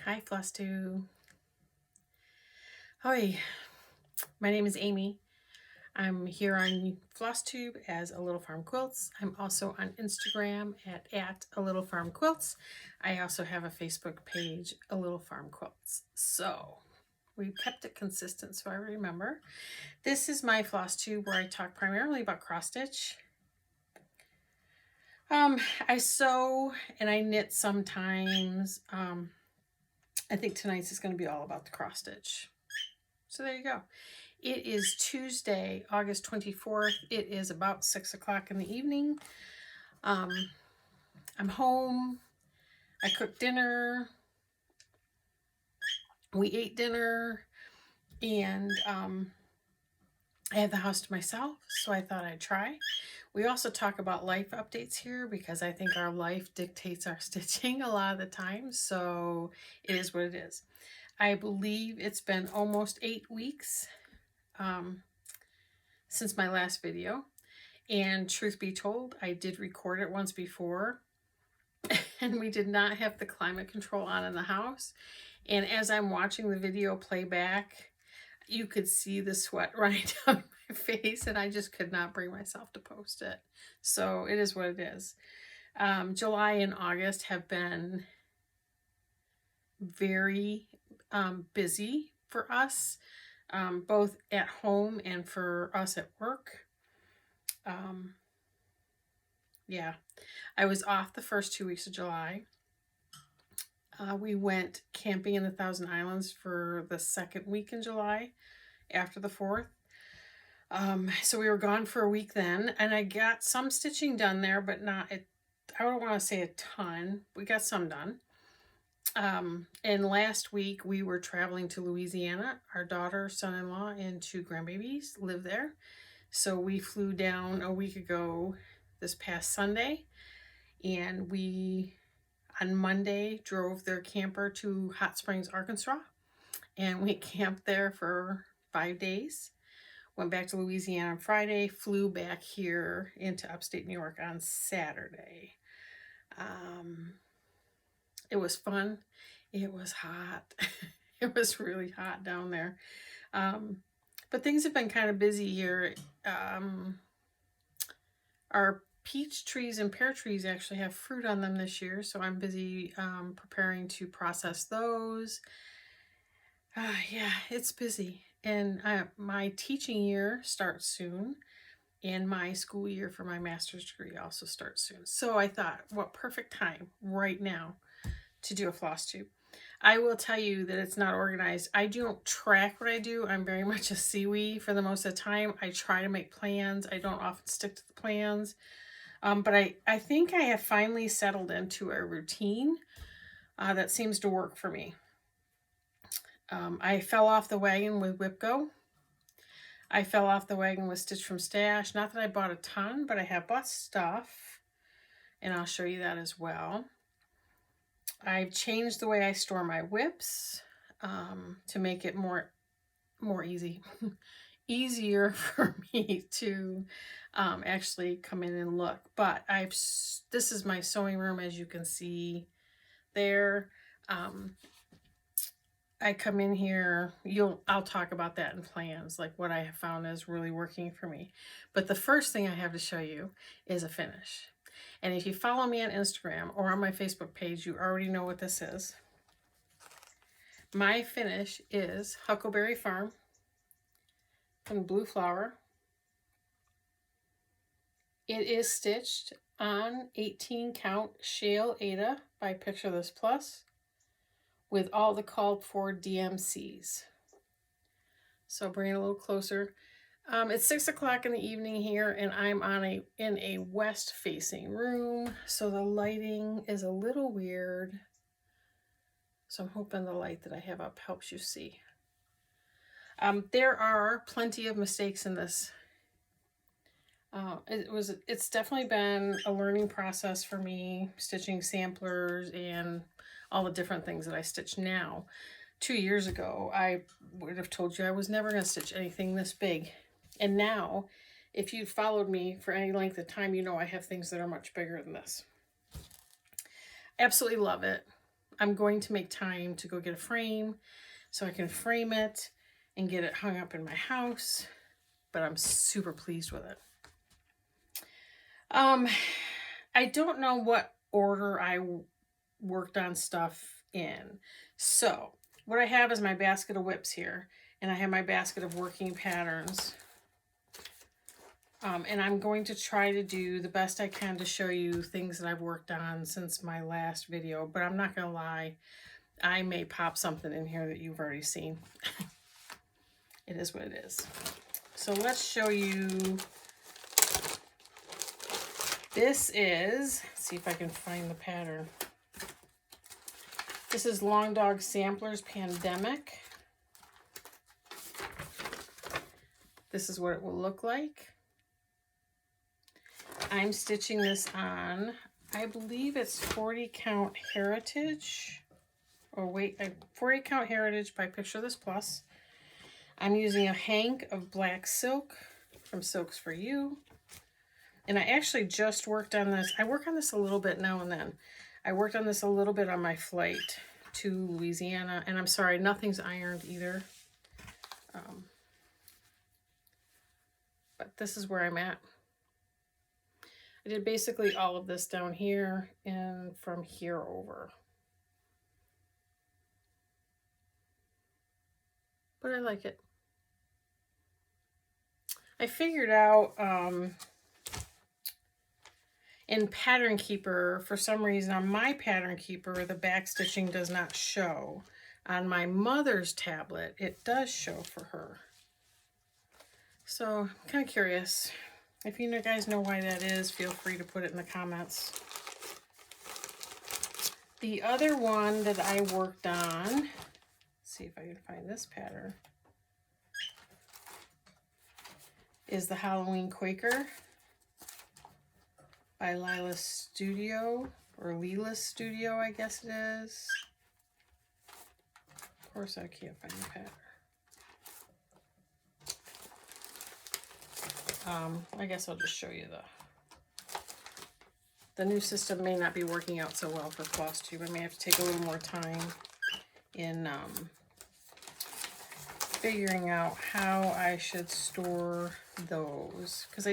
Hi, flosstube. Hi, my name is Amy. I'm here on flosstube as A Little Farm Quilts. I'm also on Instagram at A Little Farm Quilts. I also have a Facebook page, A Little Farm Quilts. So we kept it consistent so I remember. This is my flosstube where I talk primarily about cross stitch. I sew and I knit sometimes. I think tonight's is going to be all about the cross stitch. So there you go. It is Tuesday, August 24th. It is about 6 o'clock in the evening. I'm home. I cooked dinner. We ate dinner. And I have the house to myself, so I thought I'd try. We also talk about life updates here because I think our life dictates our stitching a lot of the time. So it is what it is. I believe it's been almost 8 weeks since my last video. And truth be told, I did record it once before and we did not have the climate control on in the house. And as I'm watching the video play back, you could see the sweat running down my face and I just could not bring myself to post it. So it is what it is. July and August have been very busy for us, both at home and for us at work. Yeah, I was off the first 2 weeks of July. We went camping in the Thousand Islands for the second week in July after the 4th. So we were gone for a week then, and I got some stitching done there, but not, I don't want to say a ton. We got some done. And last week we were traveling to Louisiana. Our daughter, son-in-law, and 2 grandbabies live there. So we flew down a week ago this past Sunday, and we on Monday drove their camper to Hot Springs, Arkansas, and we camped there for 5 days. Went back to Louisiana on Friday, flew back here into upstate New York on Saturday. It was fun. It was hot. It was really hot down there. But things have been kind of busy here. Our peach trees and pear trees actually have fruit on them this year, so I'm busy preparing to process those. Yeah, it's busy. And my teaching year starts soon, and my school year for my master's degree also starts soon. So I thought, what perfect time right now to do a floss tube. I will tell you that it's not organized. I don't track what I do. I'm very much a seaweed for the most of the time. I try to make plans. I don't often stick to the plans. But I think I have finally settled into a routine that seems to work for me. I fell off the wagon with WhipGo. I fell off the wagon with Stitch from Stash. Not that I bought a ton, but I have bought stuff. And I'll show you that as well. I've changed the way I store my whips to make it more easy. Easier for me to actually come in and look. But this is my sewing room, as you can see there. I come in here, I'll talk about that in plans, like what I have found is really working for me. But the first thing I have to show you is a finish. And if you follow me on Instagram or on my Facebook page, you already know what this is. My finish is Huckleberry Farm from Blue Flower. It is stitched on 18 count Shale Ada by Picture This Plus with all the called for DMCs. So bring it a little closer. It's 6 o'clock in the evening here, and I'm in a west facing room, so the lighting is a little weird. So I'm hoping the light that I have up helps you see. There are plenty of mistakes in this. It's definitely been a learning process for me, stitching samplers and all the different things that I stitch now. 2 years ago, I would have told you I was never going to stitch anything this big. And now, if you've followed me for any length of time, you know I have things that are much bigger than this. Absolutely love it. I'm going to make time to go get a frame so I can frame it and get it hung up in my house, but I'm super pleased with it. I don't know what order I worked on stuff in. So what I have is my basket of whips here, and I have my basket of working patterns. And I'm going to try to do the best I can to show you things that I've worked on since my last video, but I'm not going to lie, I may pop something in here that you've already seen. It is what it is. So let's show you. This is, let's see if I can find the pattern. This is Long Dog Samplers Pandemic. This is what it will look like. I'm stitching this on, I believe it's 40 Count Heritage. Oh wait, 40 Count Heritage by Picture This Plus. I'm using a hank of black silk from Silks For You. And I actually just worked on this. I work on this a little bit now and then. I worked on this a little bit on my flight to Louisiana. And I'm sorry, nothing's ironed either. But this is where I'm at. I did basically all of this down here and from here over. But I like it. I figured out in Pattern Keeper, for some reason on my Pattern Keeper, the back stitching does not show. On my mother's tablet, it does show for her. So I'm kind of curious. If you guys know why that is, feel free to put it in the comments. The other one that I worked on, let's see if I can find this pattern, is the Halloween Quaker by Lila's Studio, or Lila's Studio, I guess it is. Of course I can't find the pattern. I guess I'll just show you the new system may not be working out so well for flosstube. I may have to take a little more time in figuring out how I should store those. Because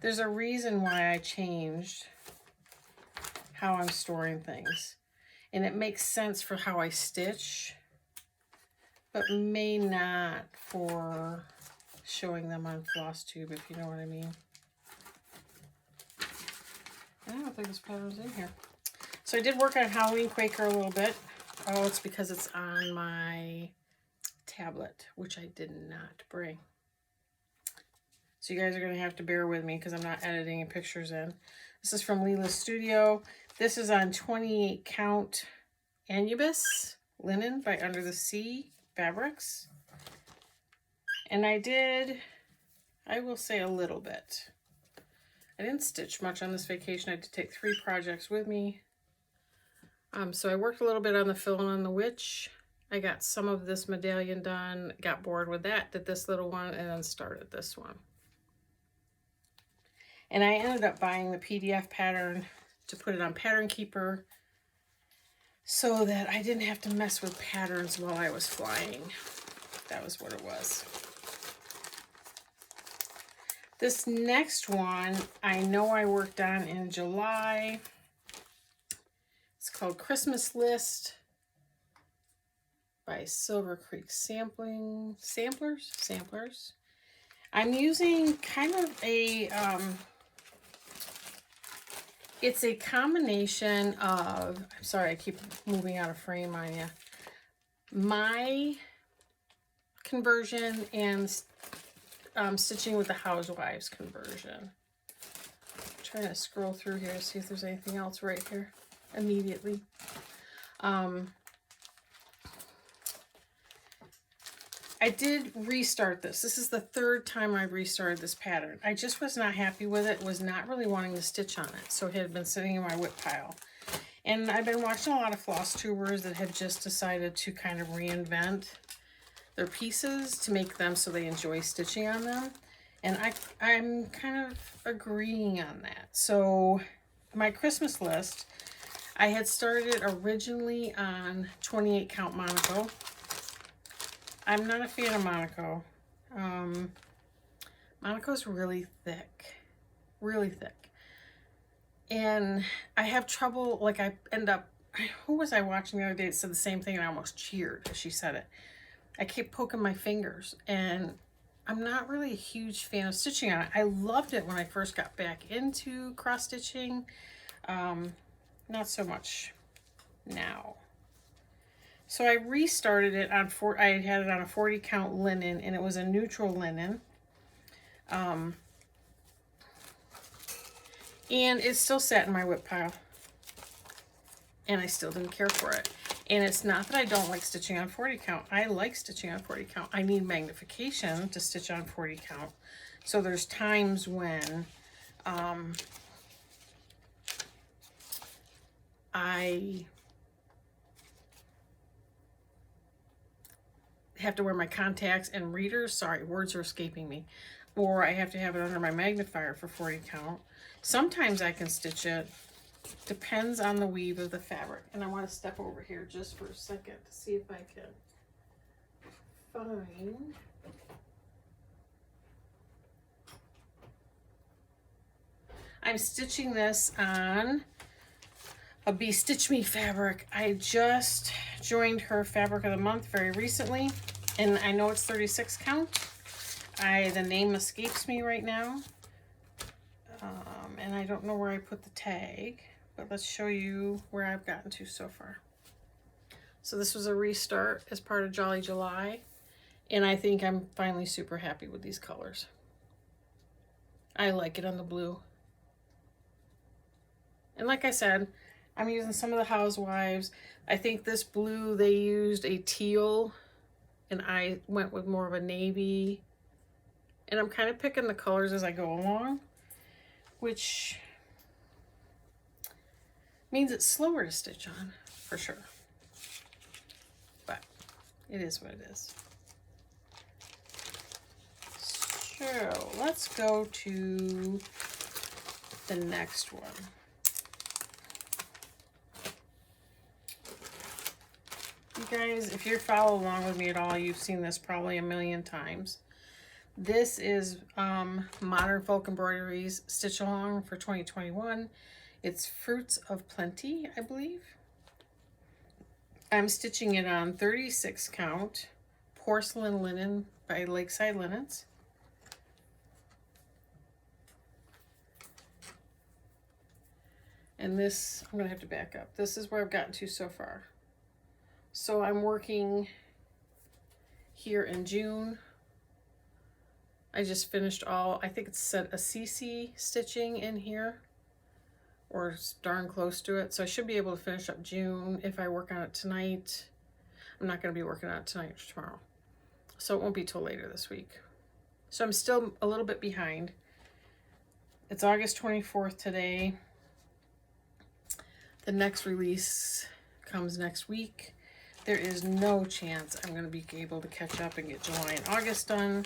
there's a reason why I changed how I'm storing things. And it makes sense for how I stitch, but may not for showing them on flosstube, if you know what I mean. I don't think this pattern's in here. So I did work on Halloween Quaker a little bit. Oh, it's because it's on my tablet, which I did not bring. So you guys are going to have to bear with me because I'm not editing pictures in. This is from Lila's Studio. This is on 28 Count Anubis Linen by Under the Sea Fabrics. And I will say a little bit. I didn't stitch much on this vacation. I had to take 3 projects with me. So I worked a little bit on the Fill on the Witch. I got some of this medallion done, got bored with that, did this little one, and then started this one. And I ended up buying the PDF pattern to put it on Pattern Keeper so that I didn't have to mess with patterns while I was flying. That was what it was. This next one, I know I worked on in July. It's called Christmas List by Silver Creek Samplers. I'm using kind of a, it's a combination of, I'm sorry, I keep moving out of frame on you. My conversion and stitching with the Housewives conversion. I'm trying to scroll through here to see if there's anything else right here immediately. I did restart this. This is the 3rd time I restarted this pattern. I just was not happy with it, was not really wanting to stitch on it. So it had been sitting in my whip pile. And I've been watching a lot of floss tubers that have just decided to kind of reinvent their pieces to make them so they enjoy stitching on them. And I'm kind of agreeing on that. So my Christmas list, I had started originally on 28 count Monaco. I'm not a fan of Monaco. Monaco's really thick. Really thick. And I have trouble, like I end up, who was I watching the other day that said the same thing and I almost cheered as she said it. I keep poking my fingers and I'm not really a huge fan of stitching on it. I loved it when I first got back into cross stitching. Not so much now. So I restarted it on I had it on a 40 count linen and it was a neutral linen. And it still sat in my whip pile. And I still didn't care for it. And it's not that I don't like stitching on 40 count. I like stitching on 40 count. I need magnification to stitch on 40 count. So there's times when I have to wear my contacts and readers. Sorry, words are escaping me. Or I have to have it under my magnifier for 40 count. Sometimes I can stitch it. Depends on the weave of the fabric. And I want to step over here just for a second to see if I can find. I'm stitching this on a Be Stitch Me fabric. I just joined her fabric of the month very recently, and I know it's 36 count. The name escapes me right now, and I don't know where I put the tag, but let's show you where I've gotten to so far. So this was a restart as part of Jolly July, and I think I'm finally super happy with these colors. I like it on the blue. And like I said, I'm using some of the Housewives. I think this blue, they used a teal, and I went with more of a navy. And I'm kind of picking the colors as I go along, which means it's slower to stitch on, for sure. But it is what it is. So let's go to the next one. You guys, if you follow along with me at all, you've seen this probably a million times. This is Modern Folk Embroideries Stitch Along for 2021. It's Fruits of Plenty, I believe. I'm stitching it on 36 count porcelain linen by Lakeside Linens. And this, I'm gonna have to back up. This is where I've gotten to so far. So I'm working here in June. I just finished all, I think it's set a CC stitching in here, or it's darn close to it. So I should be able to finish up June if I work on it tonight. I'm not going to be working on it tonight or tomorrow. So it won't be till later this week. So I'm still a little bit behind. It's August 24th today. The next release comes next week. There is no chance I'm going to be able to catch up and get July and August done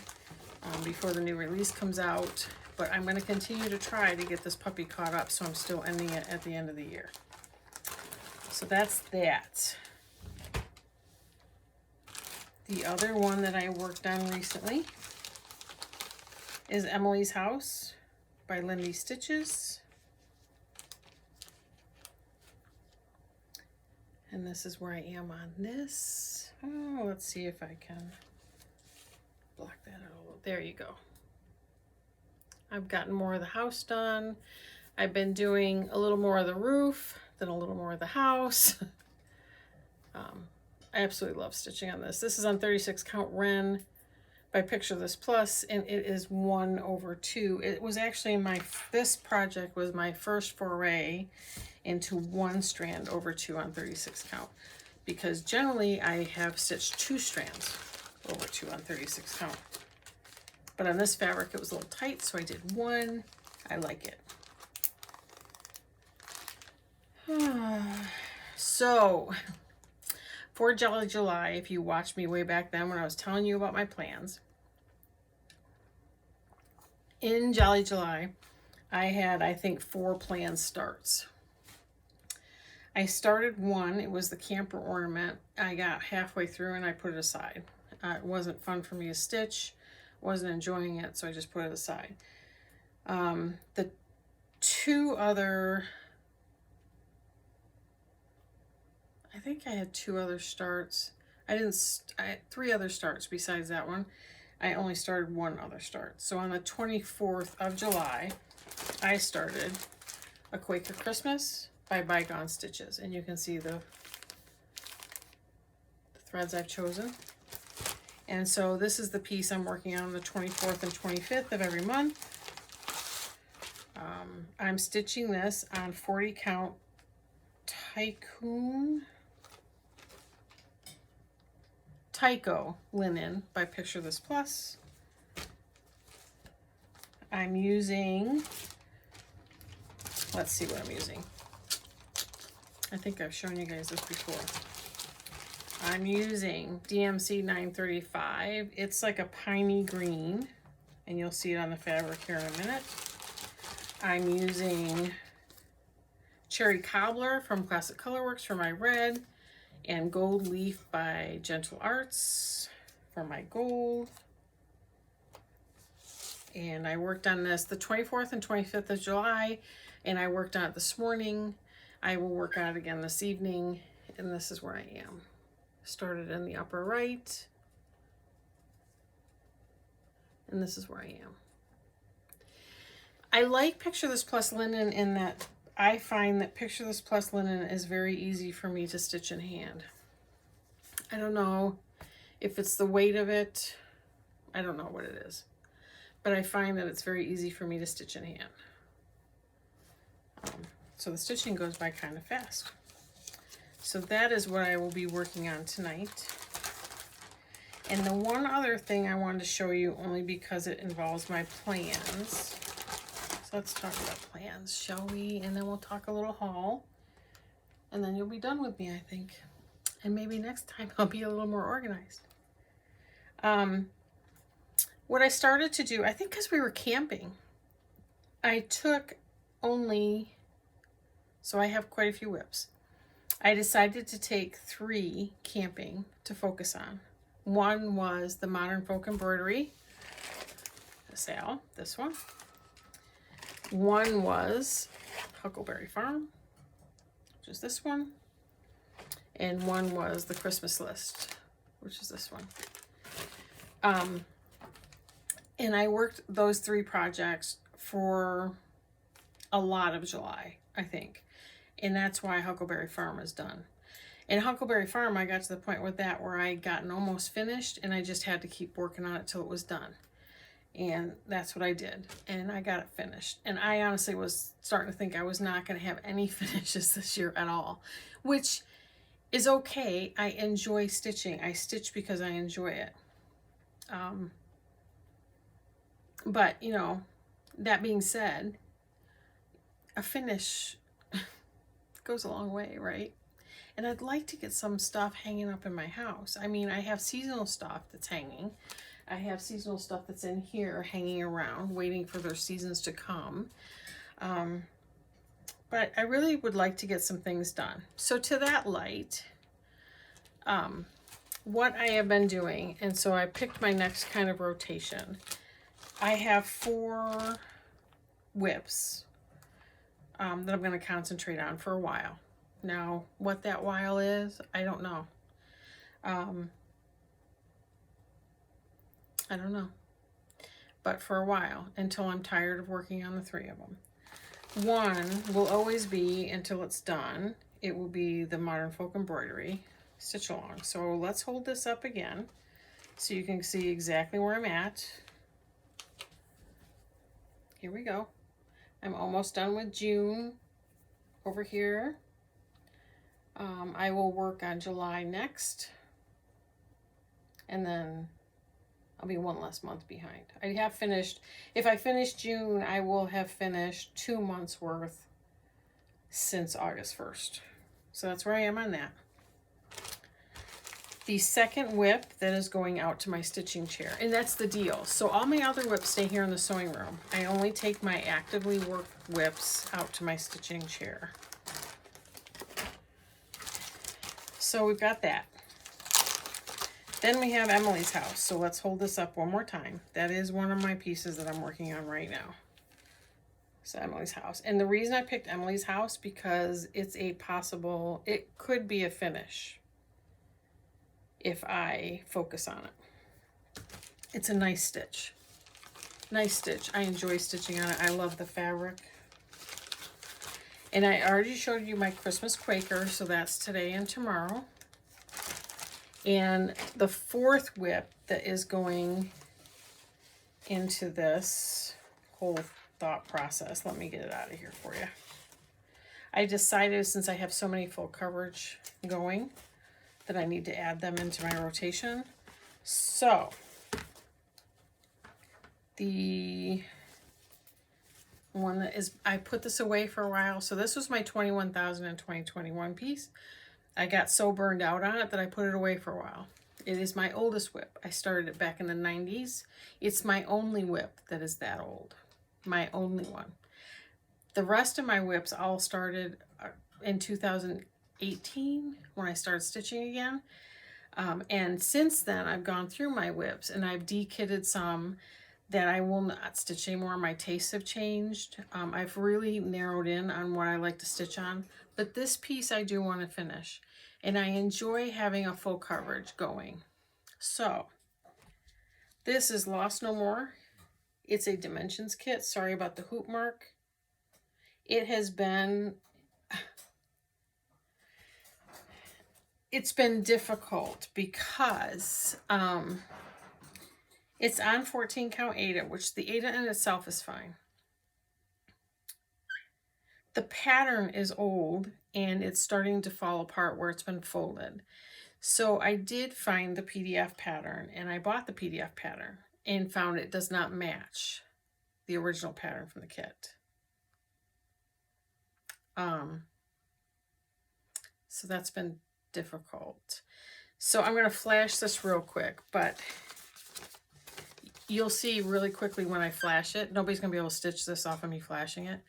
before the new release comes out. But I'm going to continue to try to get this puppy caught up, so I'm still ending it at the end of the year. So that's that. The other one that I worked on recently is Emily's House by Lindy Stitches. And this is where I am on this. Oh, let's see if I can block that out a little. There you go. I've gotten more of the house done. I've been doing a little more of the roof, then a little more of the house. I absolutely love stitching on this. This is on 36 count Ren by Picture This Plus, and it is 1/2. It was actually this project was my first foray into 1 strand over 2 on 36 count, because generally I have stitched 2 strands over 2 on 36 count. But on this fabric it was a little tight, so I did 1. I like it. So for Jolly July, if you watched me way back then when I was telling you about my plans, in Jolly July I had, I think, 4 planned starts. I started one, it was the camper ornament. I got halfway through and I put it aside. It wasn't fun for me to stitch, wasn't enjoying it, so I just put it aside. The two other, I think I had two other starts. I had 3 other starts besides that one. I only started 1 other start. So on the 24th of July, I started A Quaker Christmas by Bygone Stitches. And you can see the threads I've chosen. And so this is the piece I'm working on the 24th and 25th of every month. I'm stitching this on 40 count Tyco linen by Picture This Plus. I'm using, let's see what I'm using. I think I've shown you guys this before. I'm using DMC 935. It's like a piney green, and you'll see it on the fabric here in a minute. I'm using Cherry Cobbler from Classic Colorworks for my red, and Gold Leaf by Gentle Arts for my gold. And I worked on this the 24th and 25th of July, and I worked on it this morning. I will work on it again this evening, and this is where I am. Started in the upper right, and this is where I am. I like Picture This Plus linen in that I find that Picture This Plus linen is very easy for me to stitch in hand. I don't know if it's the weight of it. I don't know what it is. But I find that it's very easy for me to stitch in hand. So the stitching goes by kind of fast. So that is what I will be working on tonight. And the one other thing I wanted to show you, only because it involves my plans. So let's talk about plans, shall we? And then we'll talk a little haul. And then you'll be done with me, I think. And maybe next time I'll be a little more organized. What I started to do, I think because we were camping, I took only, so I have quite a few whips. I decided to take 3 camping to focus on. One was the Modern Folk Embroidery, the sale, this one. One was Huckleberry Farm, which is this one. And one was the Christmas List, which is this one. And I worked those 3 projects for a lot of July, I think. And that's why Huckleberry Farm is done. And Huckleberry Farm, I got to the point with that where I had gotten almost finished, and I just had to keep working on it till it was done. And that's what I did. And I got it finished. And I honestly was starting to think I was not going to have any finishes this year at all, which is okay. I enjoy stitching. I stitch because I enjoy it. But, you know, that being said, a finish goes a long way, right? And I'd like to get some stuff hanging up in my house. I mean, I have seasonal stuff that's hanging. I have seasonal stuff that's in here hanging around, waiting for their seasons to come. But I really would like to get some things done. So to that light, what I have been doing, and so I picked my next kind of rotation. I have 4 whips that I'm going to concentrate on for a while. Now, what that while is, I don't know. I don't know. But for a while, until I'm tired of working on the 3 of them. One will always be, until it's done, it will be the Modern Folk Embroidery stitch along. So let's hold this up again so you can see exactly where I'm at. Here we go. I'm almost done with June over here. I will work on July next, and then I'll be 1 less month behind. I have finished, if I finish June, I will have finished 2 months worth since August 1st. So that's where I am on that. The second whip that is going out to my stitching chair, and that's the deal. So all my other whips stay here in the sewing room. I only take my actively worked whips out to my stitching chair. So we've got that. Then we have Emily's house. So let's hold this up one more time. That is one of my pieces that I'm working on right now. So Emily's house. And the reason I picked Emily's house, because it's a possible, it could be a finish if I focus on it. It's a nice stitch. Nice stitch. I enjoy stitching on it. I love the fabric. And I already showed you my Christmas Quaker, so that's today and tomorrow. And the fourth whip that is going into this whole thought process, let me get it out of here for you. I decided, since I have so many full coverage going, that I need to add them into my rotation. So the one that is, I put this away for a while. So this was my 21,000 in 2021 piece. I got so burned out on it that I put it away for a while. It is my oldest whip. I started it back in the 90s. It's my only whip that is that old. My only one. The rest of my whips all started in 2018 when I started stitching again. And since then, I've gone through my whips and I've de-kitted some that I will not stitch anymore. My tastes have changed. I've really narrowed in on what I like to stitch on. But this piece I do want to finish. And I enjoy having a full coverage going. So, this is Lost No More. It's a dimensions kit. Sorry about the hoop mark. It has been... It's been difficult because it's on 14 count Aida, which the Aida in itself is fine. The pattern is old and it's starting to fall apart where it's been folded. So I did find the PDF pattern and I bought the PDF pattern and found it does not match the original pattern from the kit. So that's been difficult. So I'm going to flash this real quick, but you'll see really quickly when I flash it, nobody's going to be able to stitch this off of me flashing it,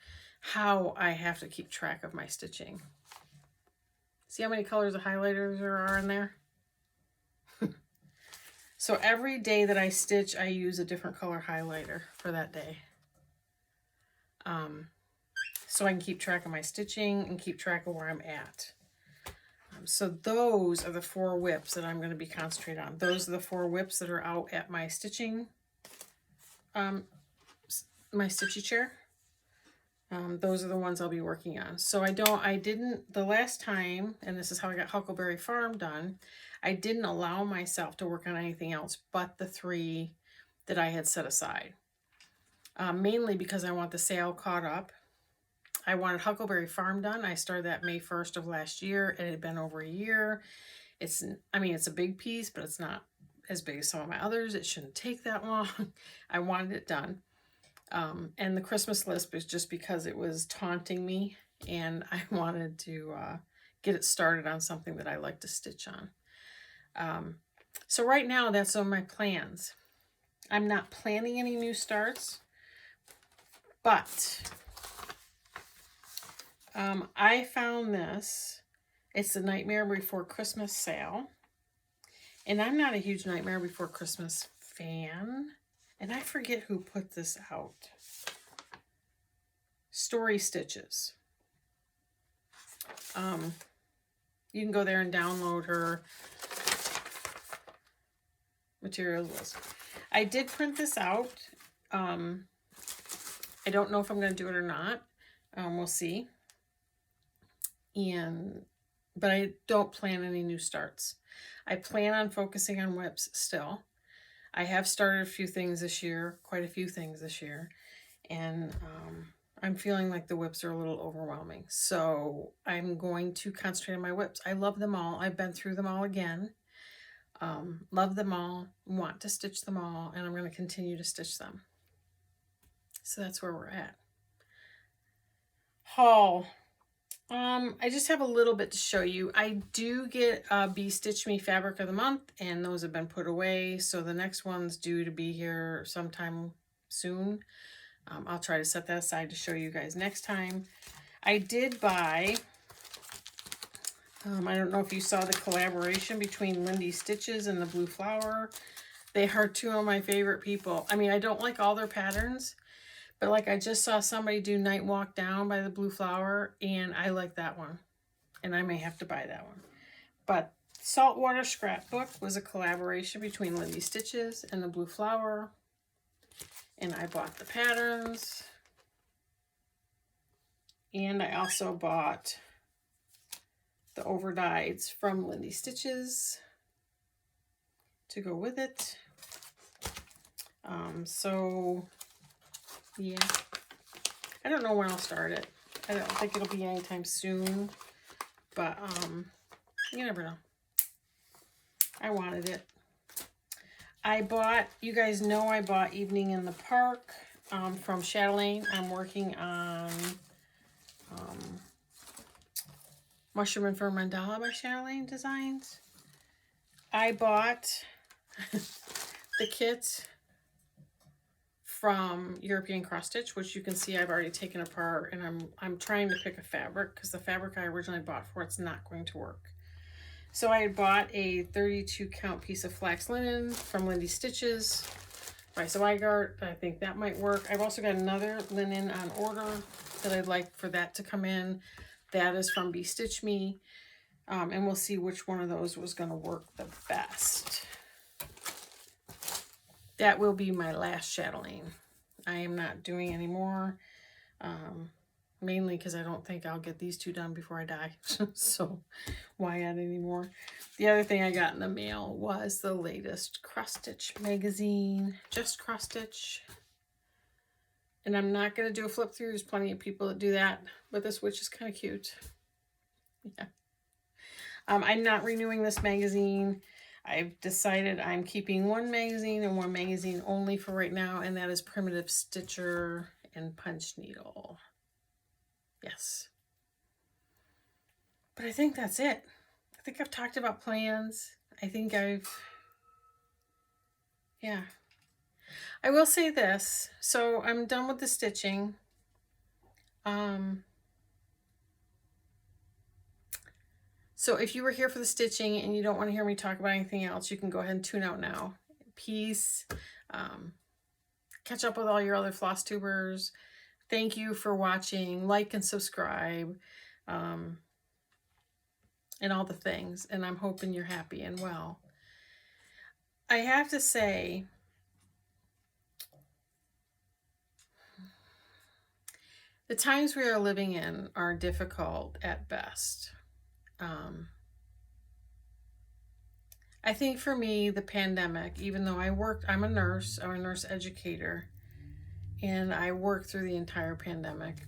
how I have to keep track of my stitching. See how many colors of highlighters there are in there? So every day that I stitch, I use a different color highlighter for that day. So I can keep track of my stitching and keep track of where I'm at. So those are the 4 whips that I'm going to be concentrating on. Those are the 4 whips that are out at my stitching, my stitchy chair. Those are the ones I'll be working on. So I didn't, the last time, and this is how I got Huckleberry Farm done, I didn't allow myself to work on anything else but the 3 that I had set aside. Mainly because I want the sale caught up. I wanted Huckleberry Farm done. I started that May 1st of last year. It had been over a year. It's a big piece, but it's not as big as some of my others. It shouldn't take that long. I wanted it done. And the Christmas list was just because it was taunting me and I wanted to get it started on something that I like to stitch on. So right now, that's on my plans. I'm not planning any new starts, but I found this. It's the Nightmare Before Christmas sale. And I'm not a huge Nightmare Before Christmas fan. And I forget who put this out. Story Stitches. You can go there and download her materials list. I did print this out. I don't know if I'm going to do it or not. We'll see. But I don't plan any new starts. I plan on focusing on whips still. I have started a few things this year, quite a few things this year, and I'm feeling like the whips are a little overwhelming. So I'm going to concentrate on my whips. I love them all. I've been through them all again. Love them all, want to stitch them all, and I'm going to continue to stitch them. So that's where we're at. Haul. I just have a little bit to show you. I do get Bee Stitch Me Fabric of the Month, and those have been put away. So the next one's due to be here sometime soon. I'll try to set that aside to show you guys next time. I did buy I don't know if you saw the collaboration between Lindy Stitches and the Blue Flower. They are two of my favorite people. I mean, I don't like all their patterns, but like I just saw somebody do Night Walk Down by the Blue Flower, and I like that one. And I may have to buy that one. But Saltwater Scrapbook was a collaboration between Lindy Stitches and the Blue Flower. And I bought the patterns. And I also bought the overdyes from Lindy Stitches to go with it. So yeah, I don't know when I'll start it. I don't think it'll be anytime soon, but you never know. I wanted it. I bought, you guys know I bought Evening in the Park from Chatelaine. I'm working on Mushroom and Fern Mandala by Chatelaine Designs. I bought the kit from European Cross Stitch, which you can see I've already taken apart, and I'm trying to pick a fabric because the fabric I originally bought for it's not going to work. So I had bought a 32 count piece of flax linen from Lindy Stitches by Zweigart. I think that might work. I've also got another linen on order that I'd like for that to come in. That is from Be Stitch Me. And we'll see which one of those was going to work the best. That will be my last chatelaine. I am not doing any more. Mainly because I don't think I'll get these two done before I die. So why add any more? The other thing I got in the mail was the latest Cross Stitch magazine. Just Cross Stitch. And I'm not going to do a flip through. There's plenty of people that do that. But this witch is kind of cute. Yeah. I'm not renewing this magazine. I've decided I'm keeping one magazine and one magazine only for right now. And that is Primitive Stitcher and Punch Needle. Yes. But I think that's it. I think I've talked about plans. I think yeah. I will say this. So I'm done with the stitching. So if you were here for the stitching and you don't want to hear me talk about anything else, you can go ahead and tune out now. Peace. Catch up with all your other floss tubers. Thank you for watching. Like and subscribe. And all the things. And I'm hoping you're happy and well. I have to say, the times we are living in are difficult at best. I think for me, the pandemic, even though I'm a nurse educator, and I worked through the entire pandemic.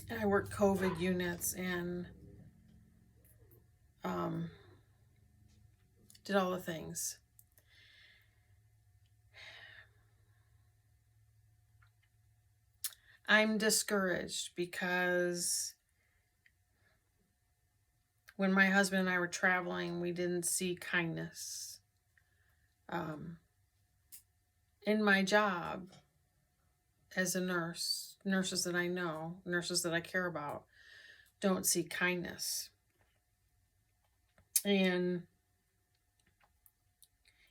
And I worked COVID units and did all the things. I'm discouraged because when my husband and I were traveling, we didn't see kindness. In my job as a nurse, nurses that I know, nurses that I care about, don't see kindness. And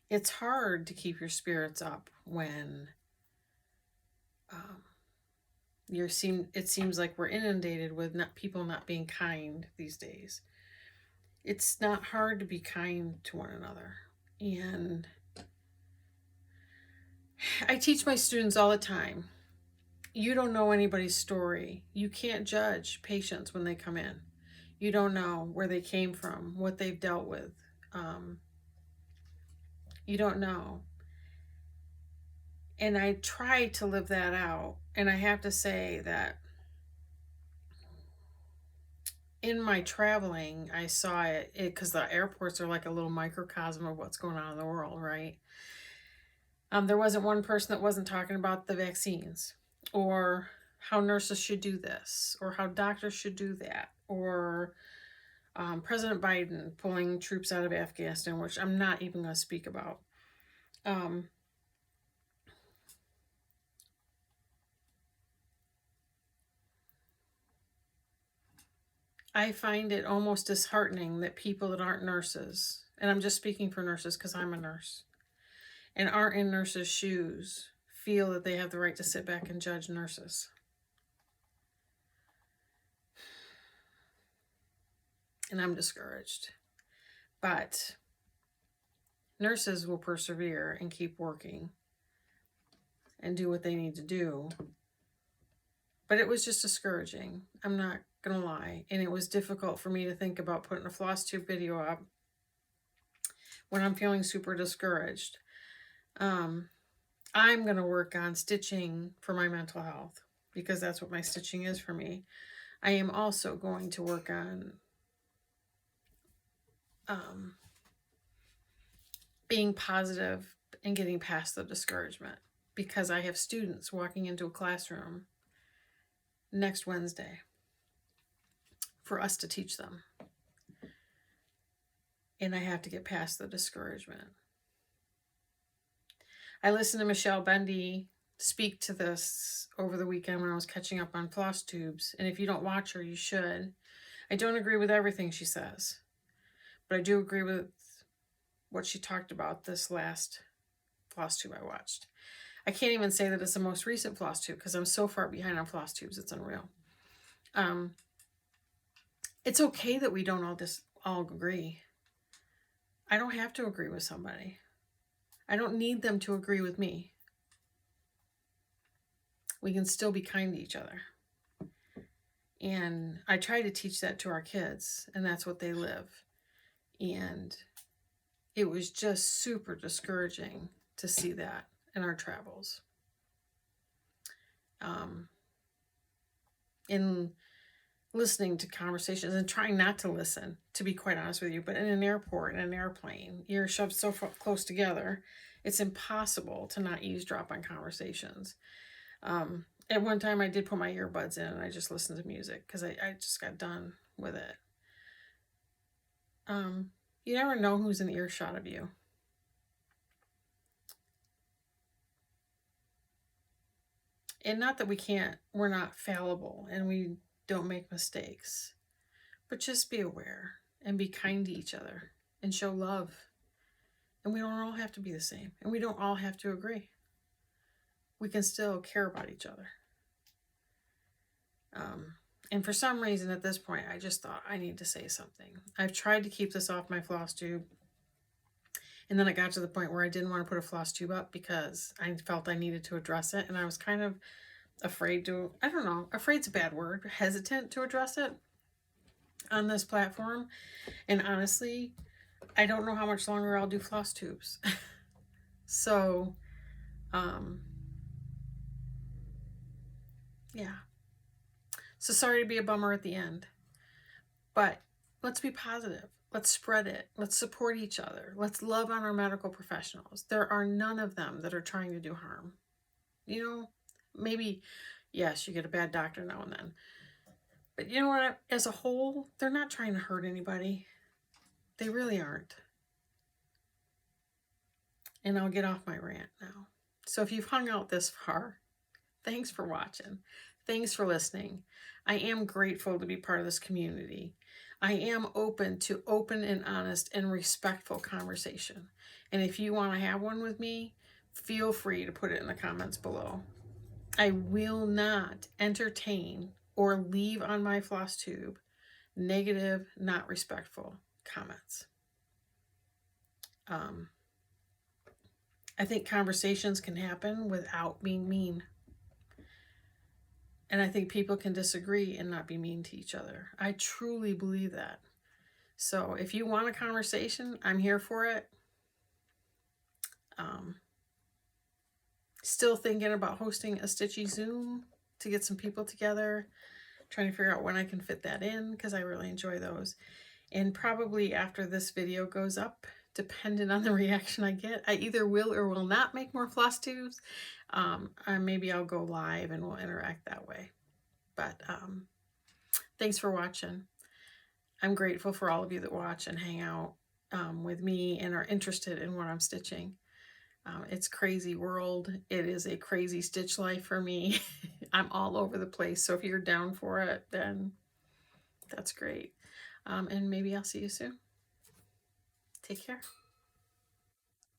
it's hard to keep your spirits up when it seems like we're inundated with people not being kind these days. It's not hard to be kind to one another. And I teach my students all the time, you don't know anybody's story. You can't judge patients when they come in. You don't know where they came from, what they've dealt with. You don't know. And I try to live that out. And I have to say that in my traveling, I saw it because the airports are like a little microcosm of what's going on in the world, right? There wasn't one person that wasn't talking about the vaccines or how nurses should do this or how doctors should do that or President Biden pulling troops out of Afghanistan, which I'm not even going to speak about. I find it almost disheartening that people that aren't nurses, and I'm just speaking for nurses because I'm a nurse, and aren't in nurses' shoes, feel that they have the right to sit back and judge nurses. And I'm discouraged. But nurses will persevere and keep working and do what they need to do. But it was just discouraging. I'm not going to lie. And it was difficult for me to think about putting a floss tube video up when I'm feeling super discouraged. I'm going to work on stitching for my mental health because that's what my stitching is for me. I am also going to work on being positive and getting past the discouragement, because I have students walking into a classroom next Wednesday for us to teach them. And I have to get past the discouragement. I listened to Michelle Bendy speak to this over the weekend when I was catching up on floss tubes. And if you don't watch her, you should. I don't agree with everything she says, but I do agree with what she talked about this last floss tube I watched. I can't even say that it's the most recent floss tube because I'm so far behind on floss tubes, it's unreal. It's okay that we don't all agree. I don't have to agree with somebody. I don't need them to agree with me. We can still be kind to each other. And I try to teach that to our kids, and that's what they live. And it was just super discouraging to see that in our travels. In listening to conversations and trying not to listen, to be quite honest with you, but in an airport, in an airplane, you're shoved so close together, it's impossible to not eavesdrop on conversations. At one time I did put my earbuds in and I just listened to music because I just got done with it. You never know who's in earshot of you. And not that we're not fallible and we don't make mistakes, but just be aware and be kind to each other and show love. And we don't all have to be the same, and we don't all have to agree. We can still care about each other. And for some reason at this point, I just thought I need to say something. I've tried to keep this off my floss tube. And then I got to the point where I didn't want to put a floss tube up because I felt I needed to address it. And I was kind of afraid to, I don't know, afraid's a bad word, hesitant to address it on this platform. And honestly, I don't know how much longer I'll do floss tubes. So, yeah. So sorry to be a bummer at the end, but let's be positive. Let's spread it. Let's support each other. Let's love on our medical professionals. There are none of them that are trying to do harm. You know, maybe, yes, you get a bad doctor now and then. But you know what? As a whole, they're not trying to hurt anybody. They really aren't. And I'll get off my rant now. So if you've hung out this far, thanks for watching. Thanks for listening. I am grateful to be part of this community. I am open to open and honest and respectful conversation. And if you want to have one with me, feel free to put it in the comments below. I will not entertain or leave on my floss tube negative, not respectful comments. I think conversations can happen without being mean. And I think people can disagree and not be mean to each other. I truly believe that. So if you want a conversation, I'm here for it. Still thinking about hosting a Stitchy Zoom to get some people together. Trying to figure out when I can fit that in because I really enjoy those. And probably after this video goes up, depending on the reaction I get, I either will or will not make more floss tubes. Maybe I'll go live and we'll interact that way. But thanks for watching. I'm grateful for all of you that watch and hang out with me and are interested in what I'm stitching. It's crazy world. It is a crazy stitch life for me. I'm all over the place. So if you're down for it, then that's great. And maybe I'll see you soon. Take care.